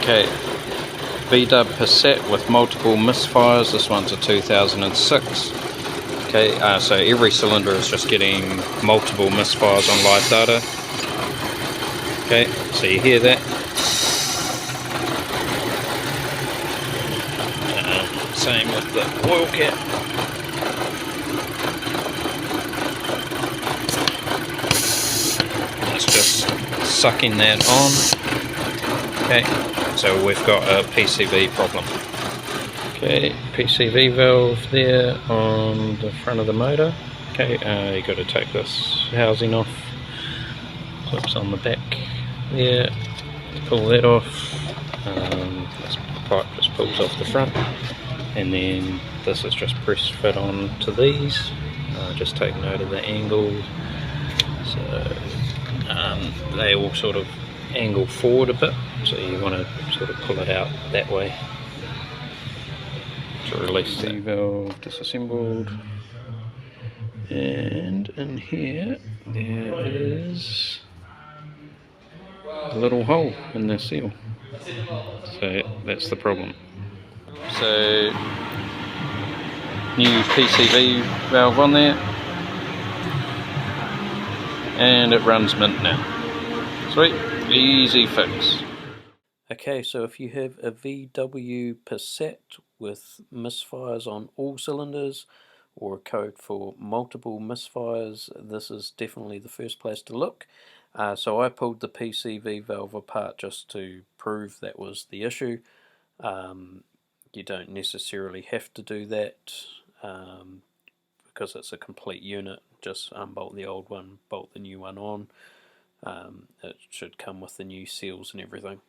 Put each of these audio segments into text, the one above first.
Okay, VW Passat with multiple misfires. This one's a 2006. Okay, so every cylinder is just getting multiple misfires on live data. Okay, so you hear that. Same with the oil cap. It's just sucking that on. Okay, so we've got a PCV problem. Okay, PCV valve there on the front of the motor. Okay, you got to take this housing off. Clips on the back there. Pull that off. This pipe just pulls off the front, and then this is just press fit on to these. Just take note of the angle. So they all sort of angle forward a bit, so you want to sort of pull it out that way to release the valve. Disassembled, and in here there is a little hole in the seal, so that's the problem. So new PCV valve on there, and it runs mint now. Sweet, easy fix. Okay, so if you have a VW Passat with misfires on all cylinders, or a code for multiple misfires, this is definitely the first place to look. So I pulled the PCV valve apart just to prove that was the issue. You don't necessarily have to do that because it's a complete unit. Just unbolt the old one, bolt the new one on. It should come with the new seals and everything.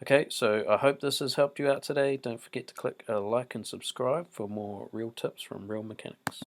Okay, so I hope this has helped you out today. Don't forget to click a like and subscribe for more real tips from real mechanics.